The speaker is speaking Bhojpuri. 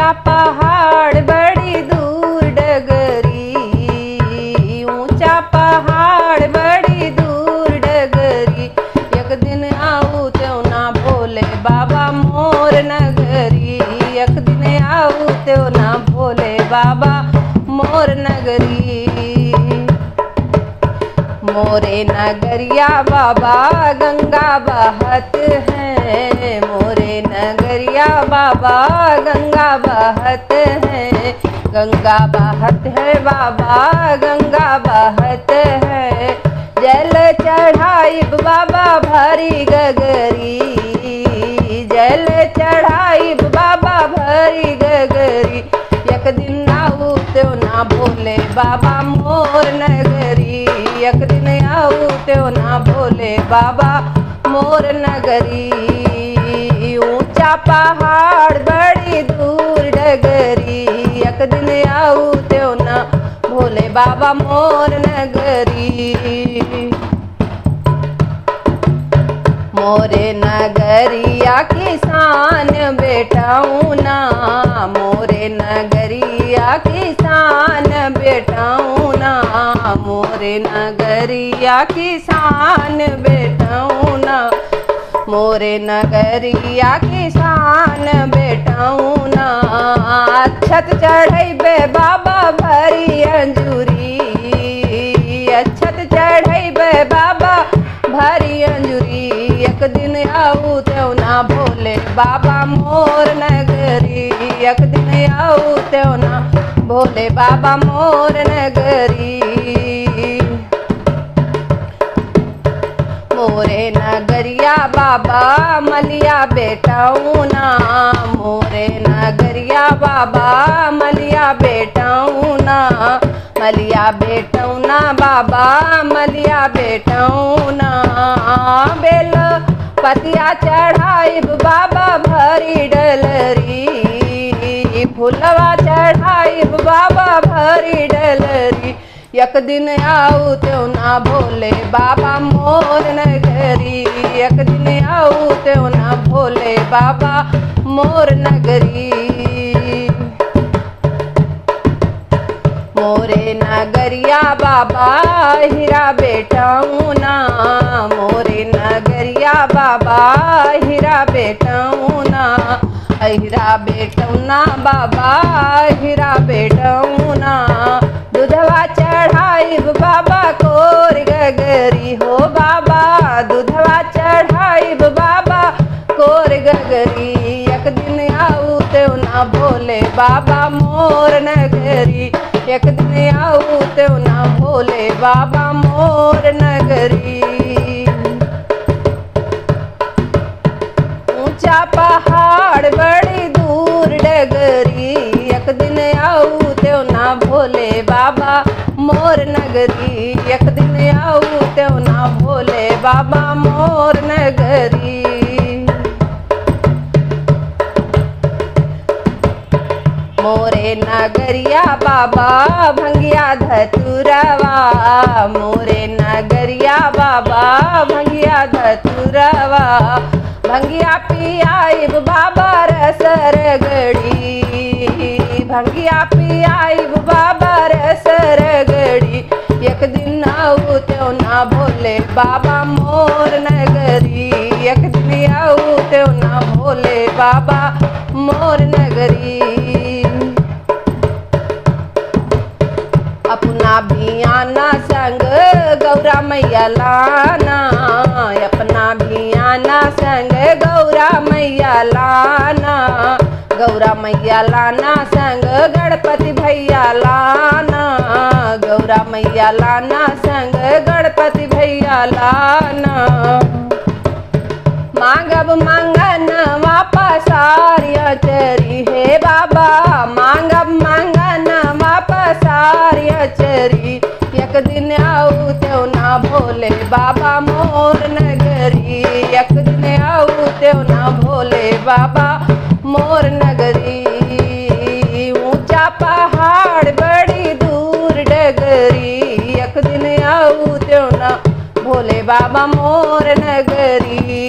ऊंचा पहाड़ बड़ी दूर डगरी, ऊंचा पहाड़ बड़ी दूर डगरी। एक दिन आऊ त्यों ना भोले बाबा मोर नगरी, एक दिन आऊ त्यों ना भोले बाबा मोर नगरी। मोरे नगरिया बाबा गंगा बहत है, मोरे नगरिया बाबा गंगा बहत है, गंगा बहत है बाबा गंगा बहत है। जल चढ़ाई बाबा भरी गगरी, जल चढ़ाई बाबा भरी गगरी। एक दिन आऊ त्यों ना भोले बाबा मोर नगरी, एक दिन आऊ त्यों ना भोले बाबा मोर नगरी। ऊंचा पहाड़ बड़ी दूर डगरी, एक दिन आऊ त्यों ना भोले बाबा मोर नगरी। मोरे नगरिया किसान बेटाऊ ना, मोरे नगरिया किसान बेटाऊ ना, मोरे नगरिया किसान बेटाऊ ना, मोरे नगरिया किसान बेटाऊ ना। अक्षत चढ़ैबे बाबा भरी अंजूरी, अक्षत चढ़ैबे बाबा भरी अंजूरी। एक दिन आऊ त्यों ना भोले बाबा मोर नगरी, एक दिन आऊ त्यों ना भोले बाबा मोर नगरी। मोरे नगरिया बाबा मलिया बेटाऊ ना, मोरे नगरिया बाबा मलिया बेटाऊ ना, मलिया बेटाऊ ना बाबा मलिया बेटाऊ ना। बेल पतिया चढ़ाई बाबा भरी डलरी, फुलवा चढ़ाई बाबा भरी डलरी। एक दिन आऊ त्यों ना भोले बाबा मोर नगरी, एक दिन आऊ त्यों ना भोले बाबा मोर नगरी। मोरे नगरिया बाबा हीरा बेटाऊ ना, मोरे नगरिया बाबा हीरा बेटाऊ ना, हीरा बेटाऊ ना बाबा हीरा बेटाऊ ना। दूधवा चढ़ाई बाबा कोर गगरी हो बाबा, दूधवा चढ़ाई बाबा कोर गगरी। एक दिन आऊ त्यों ना भोले बाबा मोर नगरी, एक दिन आऊ त्यों ना भोले बाबा मोर नगरी। ऊंचा पहाड़ बड़ी दूर डगरी, एक दिन आऊ त्यों ना भोले बाबा मोर नगरी, एक दिन आऊ त्यों ना भोले बाबा मोर नगरी। मोरे नगरिया बाबा भंगिया धतुरवा, मोरे नगरिया बाबा भंगिया धतुरवा। भंगिया पियाई बाबा रसर गड़ी, भंगिया पियाई बाबा रसर गड़ी। एक दिन आऊ त्यों ना भोले बाबा मोर नगरी, एक दिन आऊ त्यों ना भोले बाबा मोर नगरी। अपना भी आना संग गौरा मैया लाना, अपना भी आना संग गौरा मैया लाना, गौरा मैया लाना संग गणपति भैया लाना, गौरा मैया लाना संग गणपति भैया लाना। मांगब मांगन वापस आर्य चरी हे बाबा, मांगब मांगन वापस आर्य चरी। एक दिन आऊ त्यों ना भोले बाबा मोर नगरी, एक दिन आऊ त्यों ना भोले बाबा मोर नगरी। ऊंचा पहाड़ बड़ी दूर डगरी, एक दिन आऊ त्यों ना भोले बाबा मोर नगरी।